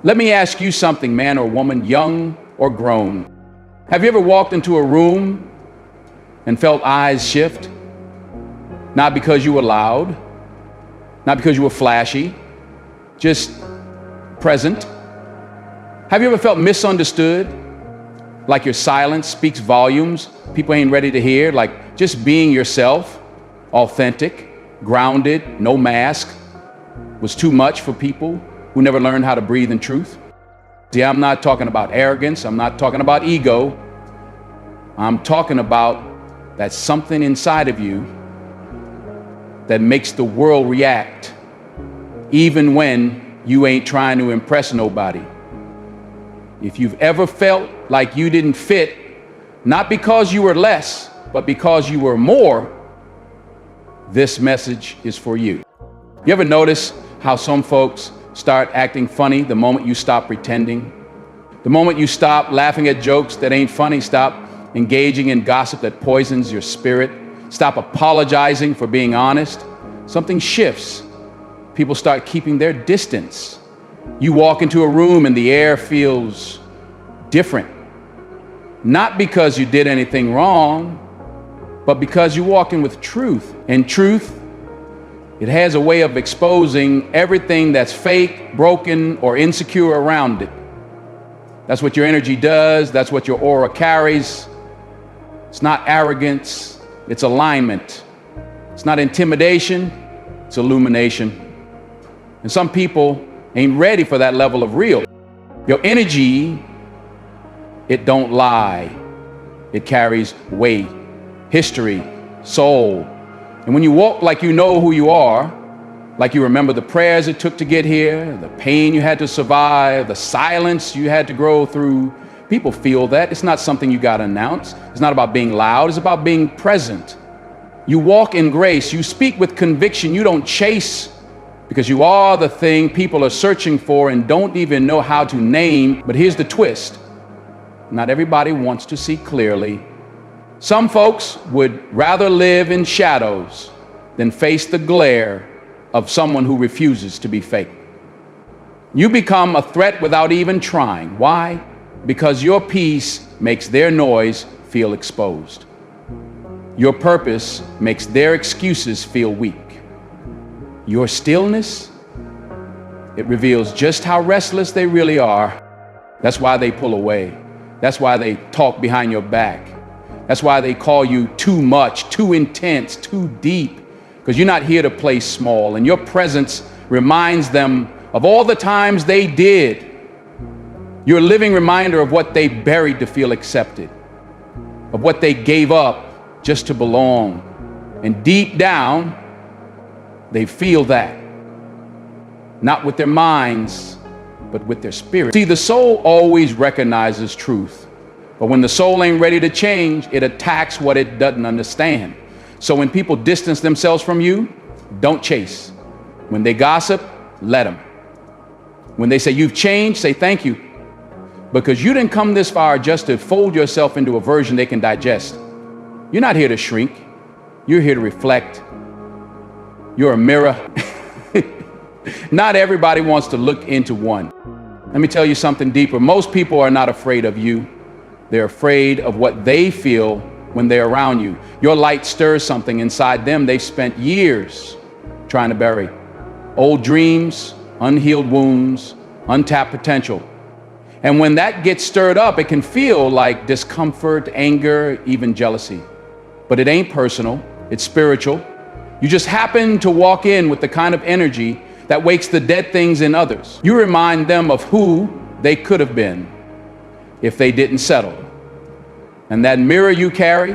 Let me ask you something, man or woman, young or grown. Have you ever walked into a room and felt eyes shift? Not because you were loud, not because you were flashy, just present. Have you ever felt misunderstood? Like your silence speaks volumes, people ain't ready to hear, like just being yourself, authentic, grounded, no mask, was too much for people who never learned how to breathe in truth. See, I'm not talking about arrogance, I'm not talking about ego. I'm talking about that something inside of you that makes the world react, even when you ain't trying to impress nobody. If you've ever felt like you didn't fit, not because you were less, but because you were more, this message is for you. You ever notice how some folks start acting funny the moment you stop pretending? The moment you stop laughing at jokes that ain't funny, stop engaging in gossip that poisons your spirit, stop apologizing for being honest, something shifts. People start keeping their distance. You walk into a room and the air feels different. Not because you did anything wrong, but because you walk in with truth. And truth, it has a way of exposing everything that's fake, broken, or insecure around it. That's what your energy does. That's what your aura carries. It's not arrogance, it's alignment. It's not intimidation, it's illumination. And some people ain't ready for that level of real. Your energy, it don't lie. It carries weight, history, soul. And when you walk like you know who you are, like you remember the prayers it took to get here, the pain you had to survive, the silence you had to grow through, people feel that. It's not something you gotta announce. It's not about being loud, it's about being present. You walk in grace, you speak with conviction, you don't chase, because you are the thing people are searching for and don't even know how to name. But here's the twist. Not everybody wants to see clearly. Some folks would rather live in shadows than face the glare of someone who refuses to be fake. You become a threat without even trying. Why? Because your peace makes their noise feel exposed. Your purpose makes their excuses feel weak. Your stillness, it reveals just how restless they really are. That's why they pull away. That's why they talk behind your back. That's why they call you too much, too intense, too deep, because you're not here to play small. And your presence reminds them of all the times they did. You're a living reminder of what they buried to feel accepted, of what they gave up just to belong. And deep down, they feel that, not with their minds, but with their spirit. See, the soul always recognizes truth, but when the soul ain't ready to change, it attacks what it doesn't understand. So when people distance themselves from you, don't chase. When they gossip, let them. When they say you've changed, say thank you, because you didn't come this far just to fold yourself into a version they can digest. You're not here to shrink. You're here to reflect. You're a mirror. Not everybody wants to look into one. Let me tell you something deeper. Most people are not afraid of you. They're afraid of what they feel when they're around you. Your light stirs something inside them they've spent years trying to bury. Old dreams, unhealed wounds, untapped potential. And when that gets stirred up, it can feel like discomfort, anger, even jealousy. But it ain't personal, it's spiritual. You just happen to walk in with the kind of energy that wakes the dead things in others. You remind them of who they could have been if they didn't settle. And that mirror you carry,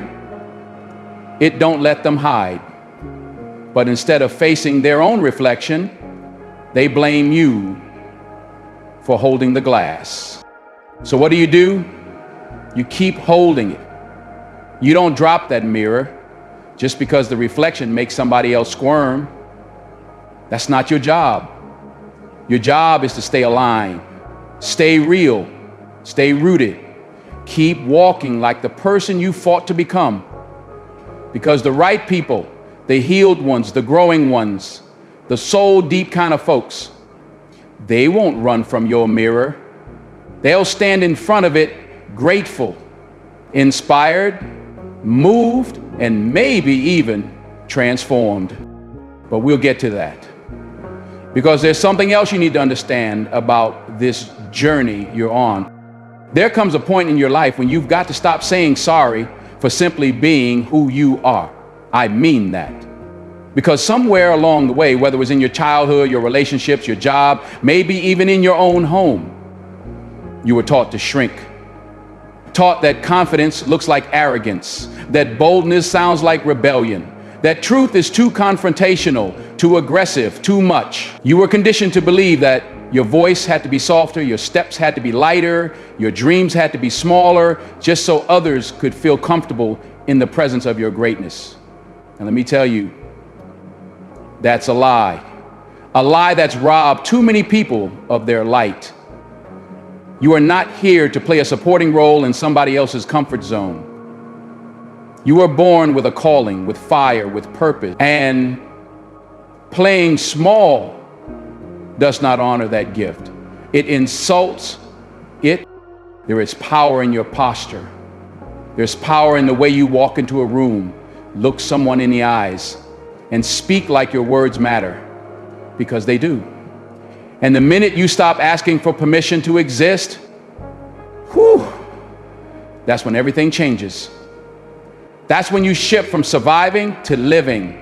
it don't let them hide. But instead of facing their own reflection, they blame you for holding the glass. So what do? You keep holding it. You don't drop that mirror just because the reflection makes somebody else squirm. That's not your job. Your job is to stay aligned, stay real, stay rooted. Keep walking like the person you fought to become. Because the right people, the healed ones, the growing ones, the soul deep kind of folks, They won't run from your mirror. They'll stand in front of it grateful, inspired, moved, and maybe even transformed. But we'll get to that. Because there's something else you need to understand about this journey you're on. There comes a point in your life when you've got to stop saying sorry for simply being who you are. I mean that. Because somewhere along the way, whether it was in your childhood, your relationships, your job, maybe even in your own home, you were taught to shrink. Taught that confidence looks like arrogance, that boldness sounds like rebellion, that truth is too confrontational, too aggressive, too much. You were conditioned to believe that your voice had to be softer, your steps had to be lighter, your dreams had to be smaller, just so others could feel comfortable in the presence of your greatness. And let me tell you, that's a lie that's robbed too many people of their light. You are not here to play a supporting role in somebody else's comfort zone. You were born with a calling, with fire, with purpose, and playing small does not honor that gift. It insults it. There is power in your posture. There's power in the way you walk into a room, look someone in the eyes, and speak like your words matter, because they do. And the minute you stop asking for permission to exist, that's when everything changes. That's when you shift from surviving to living.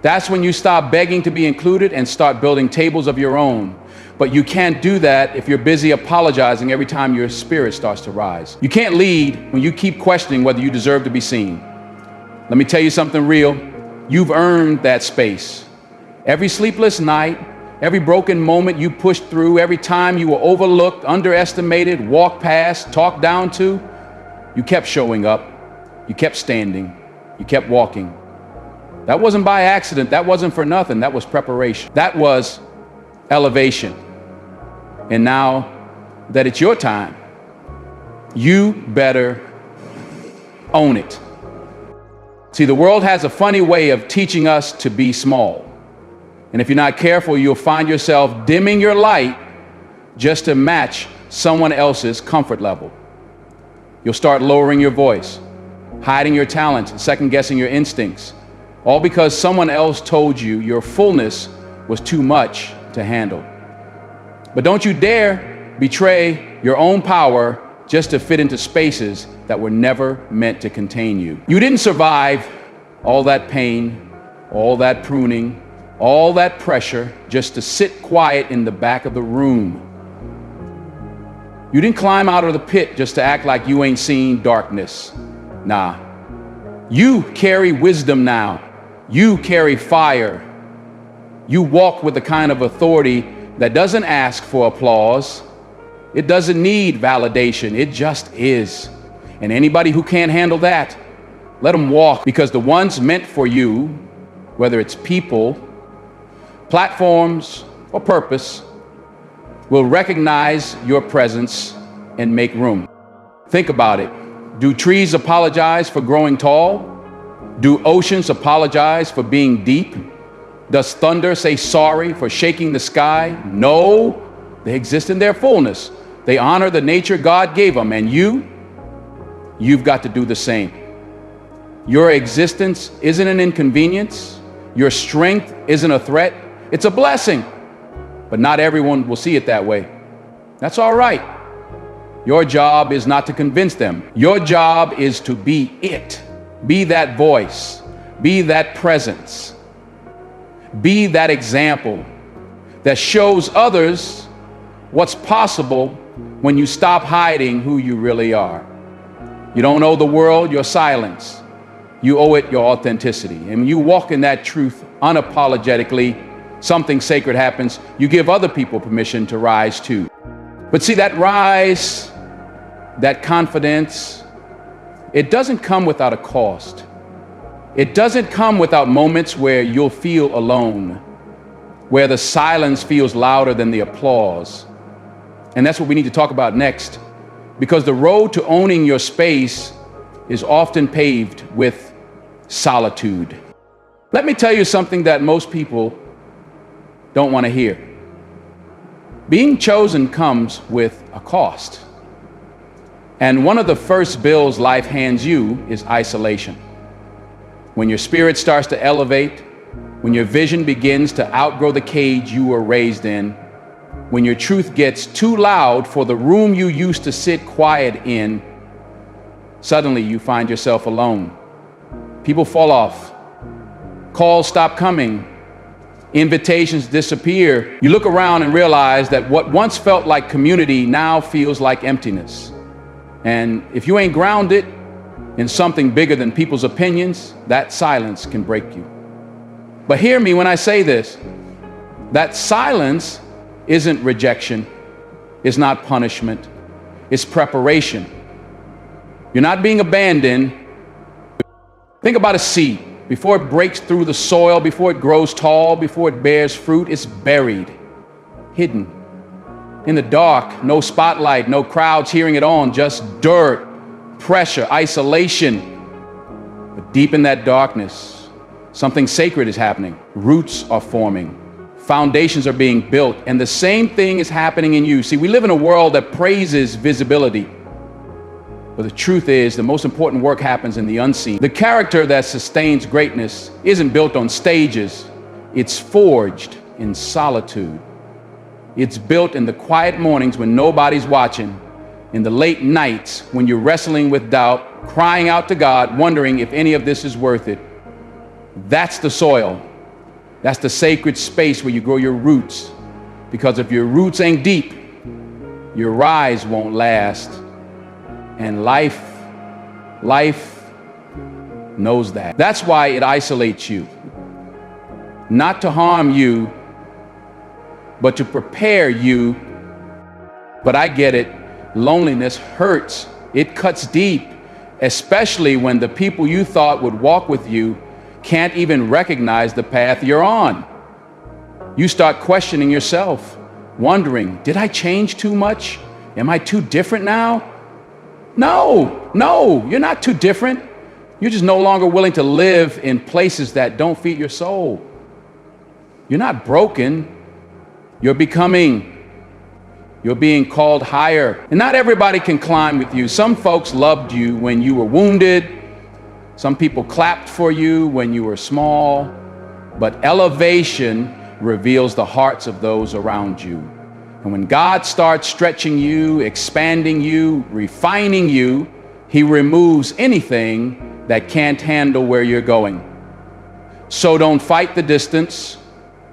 That's when you stop begging to be included and start building tables of your own. But you can't do that if you're busy apologizing every time your spirit starts to rise. You can't lead when you keep questioning whether you deserve to be seen. Let me tell you something real. You've earned that space. Every sleepless night, every broken moment you pushed through, every time you were overlooked, underestimated, walked past, talked down to, you kept showing up. You kept standing. You kept walking. That wasn't by accident. That wasn't for nothing. That was preparation. That was elevation. And now that it's your time, you better own it. See, the world has a funny way of teaching us to be small. And if you're not careful, you'll find yourself dimming your light just to match someone else's comfort level. You'll start lowering your voice, hiding your talents, and second-guessing your instincts, all because someone else told you your fullness was too much to handle. But don't you dare betray your own power just to fit into spaces that were never meant to contain you. You didn't survive all that pain, all that pruning, all that pressure just to sit quiet in the back of the room. You didn't climb out of the pit just to act like you ain't seen darkness. Nah. You carry wisdom now. You carry fire. You walk with the kind of authority that doesn't ask for applause. It doesn't need validation. It just is. And anybody who can't handle that, let them walk, because the ones meant for you, whether it's people, platforms, or purpose, will recognize your presence and make room. Think about it. Do trees apologize for growing tall? Do oceans apologize for being deep? Does thunder say sorry for shaking the sky? No, they exist in their fullness. They honor the nature God gave them, and you've got to do the same. Your existence isn't an inconvenience. Your strength isn't a threat. It's a blessing. But not everyone will see it that way. That's all right. Your job is not to convince them. Your job is to be it. Be that voice. Be that presence. Be that example that shows others what's possible when you stop hiding who you really are. You don't owe the world your silence. You owe it your authenticity. And when you walk in that truth unapologetically, something sacred happens. You give other people permission to rise too. But see, that rise, that confidence, it doesn't come without a cost. It doesn't come without moments where you'll feel alone, where the silence feels louder than the applause. And that's what we need to talk about next, because the road to owning your space is often paved with solitude. Let me tell you something that most people don't want to hear. Being chosen comes with a cost. And one of the first bills life hands you is isolation. When your spirit starts to elevate, when your vision begins to outgrow the cage you were raised in, when your truth gets too loud for the room you used to sit quiet in, suddenly you find yourself alone. People fall off. Calls stop coming. Invitations disappear. You look around and realize that what once felt like community now feels like emptiness. And if you ain't grounded in something bigger than people's opinions, that silence can break you. But hear me when I say this, that silence isn't rejection, it's not punishment, it's preparation. You're not being abandoned. Think about a seed. Before it breaks through the soil, before it grows tall, before it bears fruit, it's buried, hidden. In the dark, no spotlight, no crowds hearing it on, just dirt, pressure, isolation. But deep in that darkness, something sacred is happening. Roots are forming. Foundations are being built. And the same thing is happening in you. See, we live in a world that praises visibility. But the truth is, the most important work happens in the unseen. The character that sustains greatness isn't built on stages. It's forged in solitude. It's built in the quiet mornings when nobody's watching, in the late nights when you're wrestling with doubt, crying out to God, wondering if any of this is worth it. That's the soil. That's the sacred space where you grow your roots. Because if your roots ain't deep, your rise won't last. And life knows that. That's why it isolates you. Not to harm you, but to prepare you. But I get it. Loneliness hurts. It cuts deep, especially when the people you thought would walk with you can't even recognize the path you're on. You start questioning yourself, wondering, did I change too much? Am I too different now? No, you're not too different. You're just no longer willing to live in places that don't feed your soul. You're not broken. You're becoming. You're being called higher. And not everybody can climb with you. Some folks loved you when you were wounded. Some people clapped for you when you were small. But elevation reveals the hearts of those around you. And when God starts stretching you, expanding you, refining you, He removes anything that can't handle where you're going. So don't fight the distance.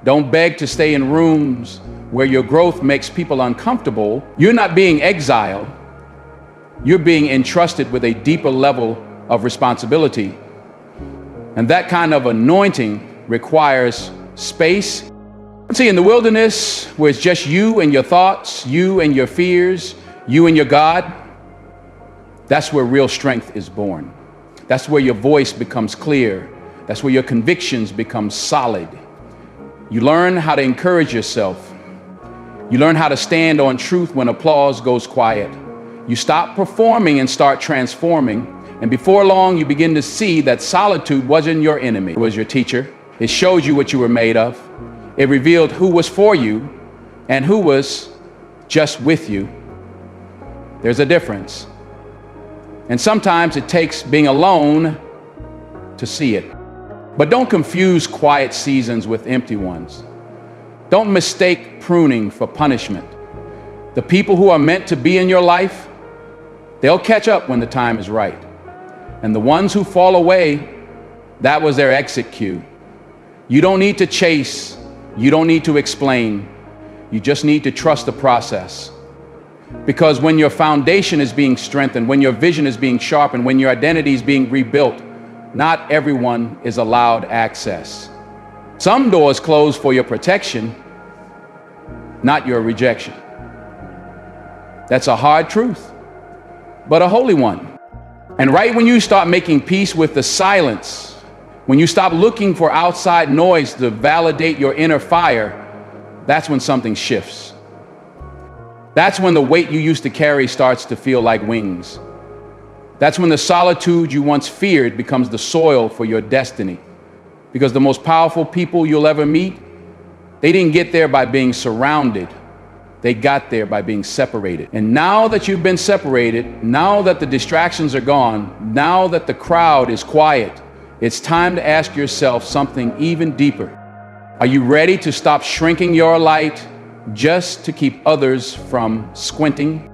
Don't beg to stay in rooms where your growth makes people uncomfortable. You're not being exiled. You're being entrusted with a deeper level of responsibility. And that kind of anointing requires space. See, in the wilderness, where it's just you and your thoughts, you and your fears, you and your God, that's where real strength is born. That's where your voice becomes clear. That's where your convictions become solid. You learn how to encourage yourself. You learn how to stand on truth when applause goes quiet. You stop performing and start transforming. And before long, you begin to see that solitude wasn't your enemy. It was your teacher. It showed you what you were made of. It revealed who was for you and who was just with you. There's a difference. And sometimes it takes being alone to see it. But don't confuse quiet seasons with empty ones. Don't mistake pruning for punishment. The people who are meant to be in your life, they'll catch up when the time is right. And the ones who fall away, that was their exit cue. You don't need to chase. You don't need to explain. You just need to trust the process. Because when your foundation is being strengthened, when your vision is being sharpened, when your identity is being rebuilt, not everyone is allowed access. Some doors close for your protection, not your rejection. That's a hard truth, but a holy one. And right when you start making peace with the silence, when you stop looking for outside noise to validate your inner fire, that's when something shifts. That's when the weight you used to carry starts to feel like wings. That's when the solitude you once feared becomes the soil for your destiny. Because the most powerful people you'll ever meet, they didn't get there by being surrounded. They got there by being separated. And now that you've been separated, now that the distractions are gone, now that the crowd is quiet, it's time to ask yourself something even deeper. Are you ready to stop shrinking your light just to keep others from squinting?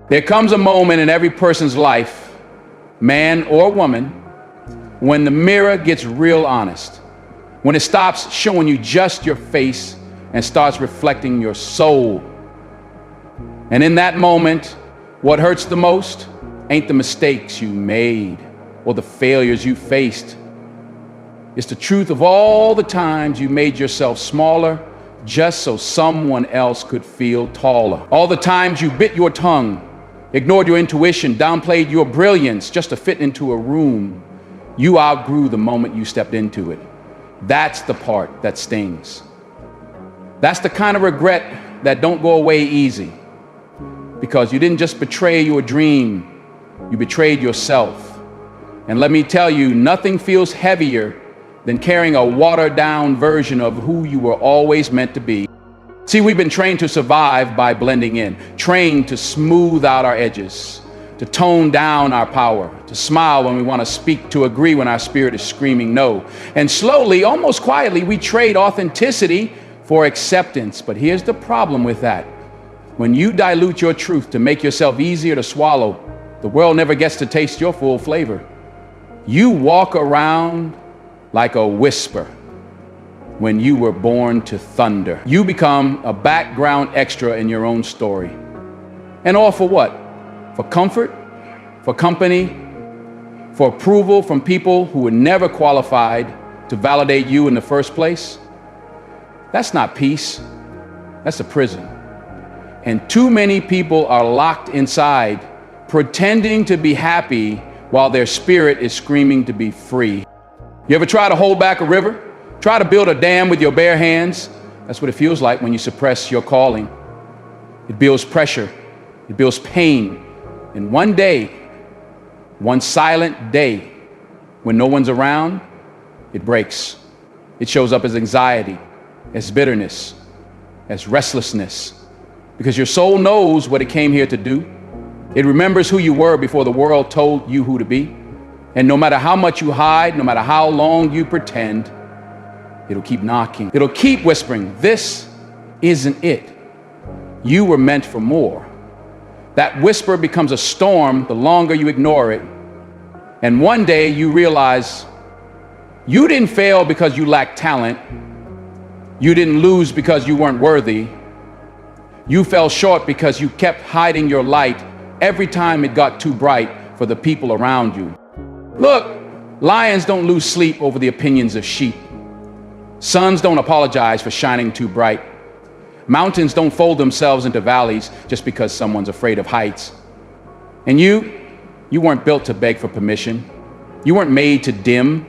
There comes a moment in every person's life, man or woman, when the mirror gets real honest, when it stops showing you just your face and starts reflecting your soul. And in that moment, what hurts the most ain't the mistakes you made or the failures you faced. It's the truth of all the times you made yourself smaller just so someone else could feel taller. All the times you bit your tongue, ignored your intuition, downplayed your brilliance just to fit into a room you outgrew the moment you stepped into it. That's the part that stings. That's the kind of regret that don't go away easy, because you didn't just betray your dream, you betrayed yourself. And let me tell you, nothing feels heavier than carrying a watered-down version of who you were always meant to be. See, we've been trained to survive by blending in, trained to smooth out our edges, to tone down our power, to smile when we want to speak, to agree when our spirit is screaming no. And slowly, almost quietly, we trade authenticity for acceptance. But here's the problem with that. When you dilute your truth to make yourself easier to swallow, the world never gets to taste your full flavor. You walk around like a whisper when you were born to thunder. You become a background extra in your own story. And all for what? For comfort, for company, for approval from people who were never qualified to validate you in the first place? That's not peace. That's a prison. And too many people are locked inside, pretending to be happy while their spirit is screaming to be free. You ever try to hold back a river? Try to build a dam with your bare hands? That's what it feels like when you suppress your calling. It builds pressure. It builds pain. And one day, one silent day, when no one's around, it breaks. It shows up as anxiety, as bitterness, as restlessness, because your soul knows what it came here to do. It remembers who you were before the world told you who to be. And no matter how much you hide, no matter how long you pretend, it'll keep knocking. It'll keep whispering, this isn't it. You were meant for more. That whisper becomes a storm the longer you ignore it. And one day you realize you didn't fail because you lacked talent. You didn't lose because you weren't worthy. You fell short because you kept hiding your light every time it got too bright for the people around you. Look, lions don't lose sleep over the opinions of sheep. Suns don't apologize for shining too bright. Mountains don't fold themselves into valleys just because someone's afraid of heights. And you weren't built to beg for permission. You weren't made to dim.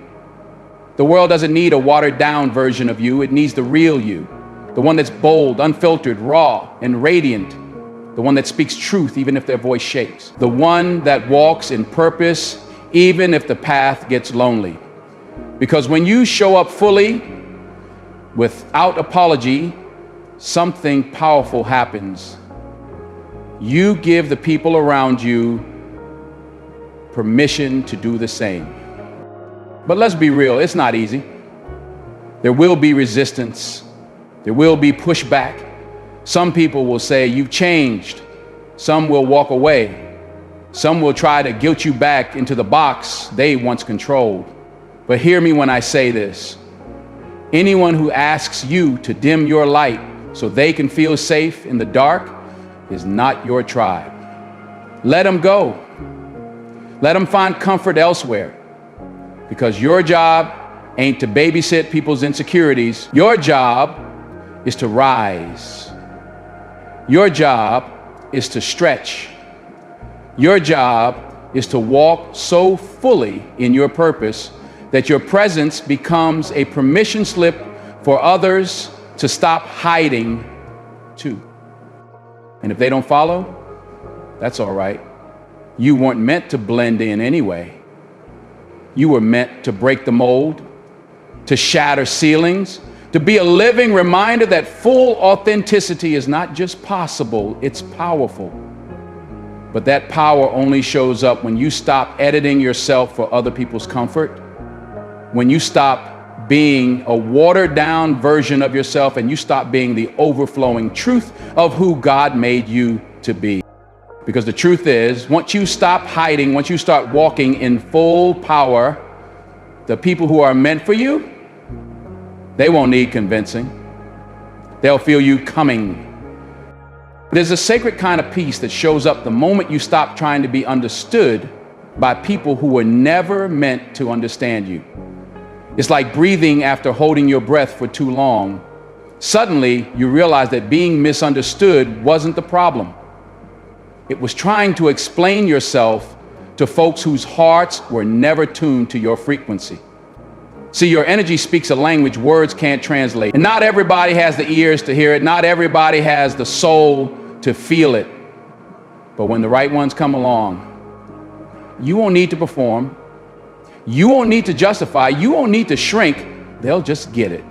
The world doesn't need a watered-down version of you. It needs the real you, the one that's bold, unfiltered, raw, and radiant, the one that speaks truth even if their voice shakes, the one that walks in purpose even if the path gets lonely. Because when you show up fully, without apology, something powerful happens. You give the people around you permission to do the same. But let's be real, it's not easy. There will be resistance. There will be pushback. Some people will say, you've changed. Some will walk away. Some will try to guilt you back into the box they once controlled. But hear me when I say this. Anyone who asks you to dim your light so they can feel safe in the dark is not your tribe. Let them go. Let them find comfort elsewhere. Because your job ain't to babysit people's insecurities. Your job is to rise. Your job is to stretch. Your job is to walk so fully in your purpose that your presence becomes a permission slip for others to stop hiding too. And if they don't follow, that's all right. You weren't meant to blend in anyway. You were meant to break the mold, to shatter ceilings, to be a living reminder that full authenticity is not just possible, it's powerful. But that power only shows up when you stop editing yourself for other people's comfort, when you stop being a watered down version of yourself and you stop being the overflowing truth of who God made you to be. Because the truth is, once you stop hiding, once you start walking in full power, the people who are meant for you, they won't need convincing. They'll feel you coming. There's a sacred kind of peace that shows up the moment you stop trying to be understood by people who were never meant to understand you. It's like breathing after holding your breath for too long. Suddenly, you realize that being misunderstood wasn't the problem. It was trying to explain yourself to folks whose hearts were never tuned to your frequency. See, your energy speaks a language words can't translate. And not everybody has the ears to hear it. Not everybody has the soul to feel it. But when the right ones come along, you won't need to perform. You won't need to justify. You won't need to shrink. They'll just get it.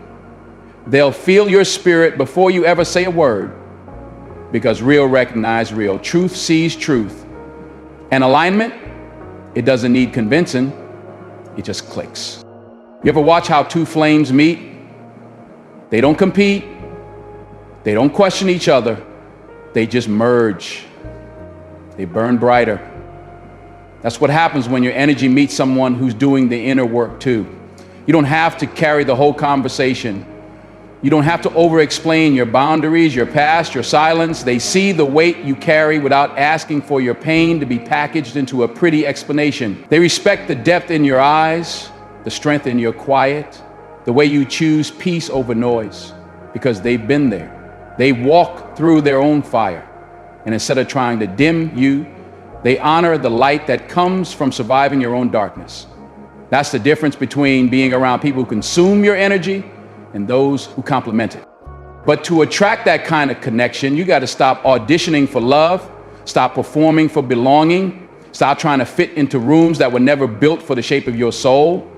They'll feel your spirit before you ever say a word. Because real recognize real. Truth sees truth. And alignment, it doesn't need convincing. It just clicks. You ever watch how two flames meet? They don't compete. They don't question each other. They just merge. They burn brighter. That's what happens when your energy meets someone who's doing the inner work too. You don't have to carry the whole conversation. You don't have to over-explain your boundaries, your past, your silence. They see the weight you carry without asking for your pain to be packaged into a pretty explanation. They respect the depth in your eyes, the strength in your quiet, the way you choose peace over noise, because they've been there. They walk through their own fire, and instead of trying to dim you, they honor the light that comes from surviving your own darkness. That's the difference between being around people who consume your energy and those who complement it. But to attract that kind of connection, you got to stop auditioning for love, stop performing for belonging, stop trying to fit into rooms that were never built for the shape of your soul.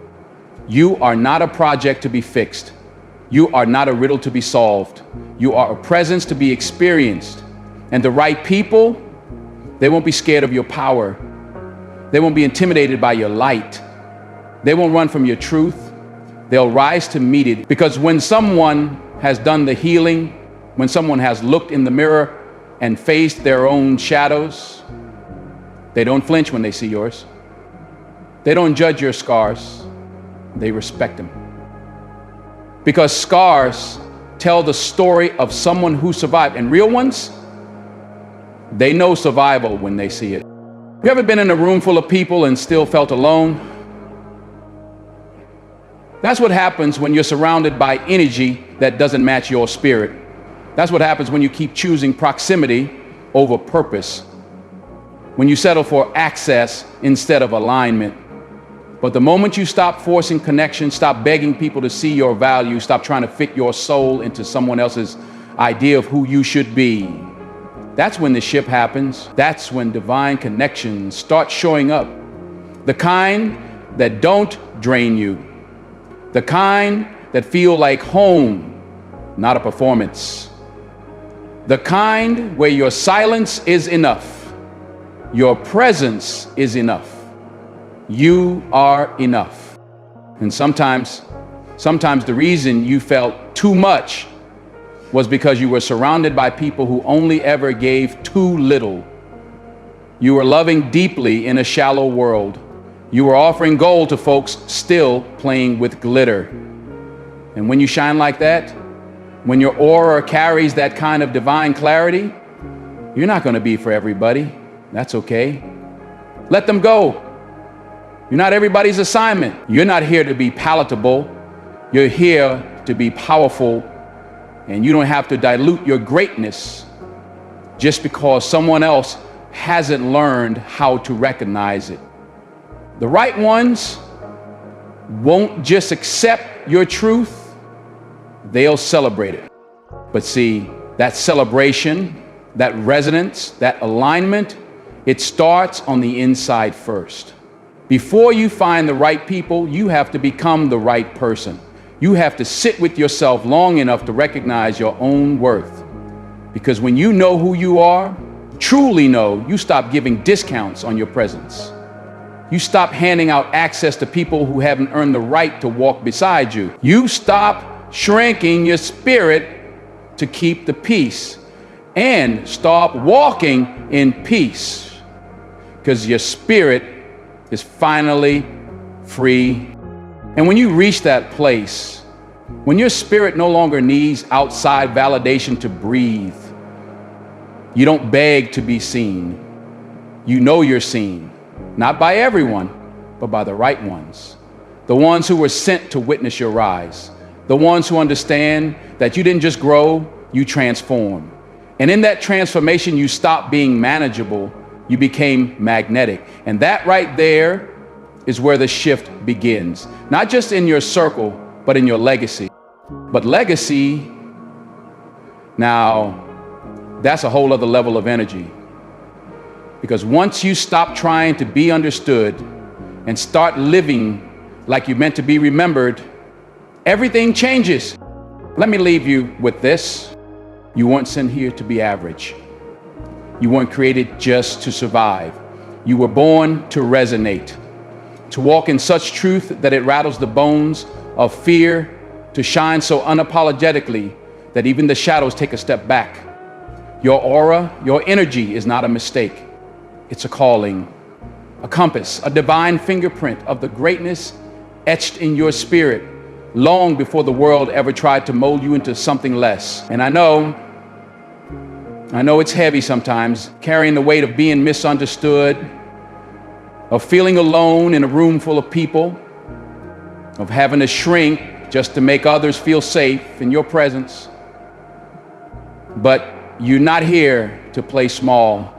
You are not a project to be fixed. You are not a riddle to be solved. You are a presence to be experienced. And the right people, they won't be scared of your power. They won't be intimidated by your light. They won't run from your truth. They'll rise to meet it. Because when someone has done the healing, when someone has looked in the mirror and faced their own shadows, they don't flinch when they see yours. They don't judge your scars. They respect them. Because scars tell the story of someone who survived. And real ones, they know survival when they see it. You ever been in a room full of people and still felt alone? That's what happens when you're surrounded by energy that doesn't match your spirit. That's what happens when you keep choosing proximity over purpose. When you settle for access instead of alignment. But the moment you stop forcing connection, stop begging people to see your value, stop trying to fit your soul into someone else's idea of who you should be, that's when the shift happens. That's when divine connections start showing up. The kind that don't drain you. The kind that feel like home, not a performance. The kind where your silence is enough. Your presence is enough. You are enough. And sometimes the reason you felt too much was because you were surrounded by people who only ever gave too little. You were loving deeply in a shallow world. You were offering gold to folks still playing with glitter. And when you shine like that, when your aura carries that kind of divine clarity, you're not going to be for everybody. That's okay. Let them go. You're not everybody's assignment. You're not here to be palatable. You're here to be powerful. And you don't have to dilute your greatness just because someone else hasn't learned how to recognize it. The right ones won't just accept your truth, they'll celebrate it. But see, that celebration, that resonance, that alignment, it starts on the inside first. Before you find the right people, you have to become the right person. You have to sit with yourself long enough to recognize your own worth. Because when you know who you are, truly know, you stop giving discounts on your presence. You stop handing out access to people who haven't earned the right to walk beside you. You stop shrinking your spirit to keep the peace and stop walking in peace, because your spirit is finally free. And when you reach that place, when your spirit no longer needs outside validation to breathe, you don't beg to be seen. You know you're seen, not by everyone, but by the right ones. The ones who were sent to witness your rise. The ones who understand that you didn't just grow, you transformed. And in that transformation, you stopped being manageable, you became magnetic. And that right there is where the shift begins. Not just in your circle, but in your legacy. But legacy, now, that's a whole other level of energy. Because once you stop trying to be understood and start living like you're meant to be remembered, everything changes. Let me leave you with this. You weren't sent here to be average. You weren't created just to survive. You were born to resonate, to walk in such truth that it rattles the bones of fear, to shine so unapologetically that even the shadows take a step back. Your aura, your energy is not a mistake. It's a calling, a compass, a divine fingerprint of the greatness etched in your spirit long before the world ever tried to mold you into something less. And I know it's heavy sometimes, carrying the weight of being misunderstood, of feeling alone in a room full of people, of having to shrink just to make others feel safe in your presence. But you're not here to play small.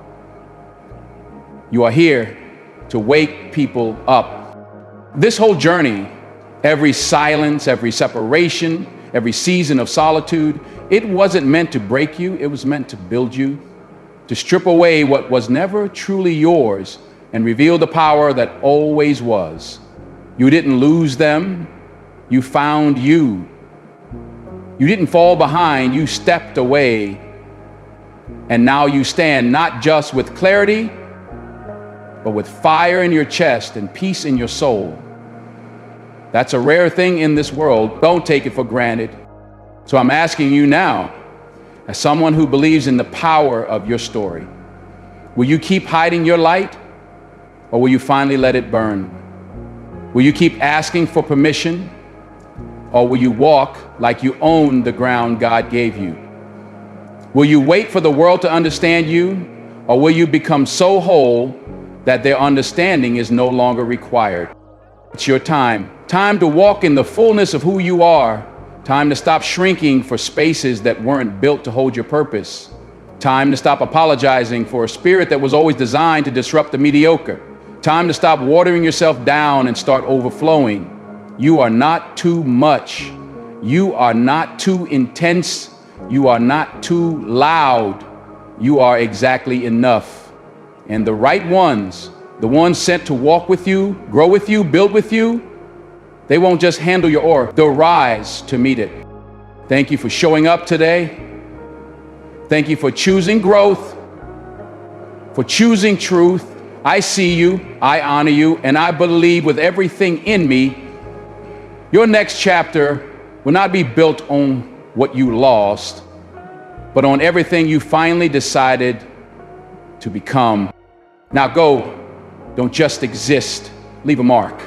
You are here to wake people up. This whole journey, every silence, every separation, every season of solitude, it wasn't meant to break you, it was meant to build you, to strip away what was never truly yours and reveal the power that always was. You didn't lose them, you found you. You didn't fall behind, you stepped away. And now you stand not just with clarity, but with fire in your chest and peace in your soul. That's a rare thing in this world. Don't take it for granted. So I'm asking you now, as someone who believes in the power of your story, will you keep hiding your light, or will you finally let it burn? Will you keep asking for permission, or will you walk like you own the ground God gave you? Will you wait for the world to understand you, or will you become so whole that their understanding is no longer required? It's your time. Time to walk in the fullness of who you are. Time to stop shrinking for spaces that weren't built to hold your purpose. Time to stop apologizing for a spirit that was always designed to disrupt the mediocre. Time to stop watering yourself down and start overflowing. You are not too much. You are not too intense. You are not too loud. You are exactly enough. And the right ones, the ones sent to walk with you, grow with you, build with you, they won't just handle your aura, they'll rise to meet it. Thank you for showing up today. Thank you for choosing growth, for choosing truth. I see you, I honor you, and I believe with everything in me, your next chapter will not be built on what you lost, but on everything you finally decided to become. Now go, don't just exist, leave a mark.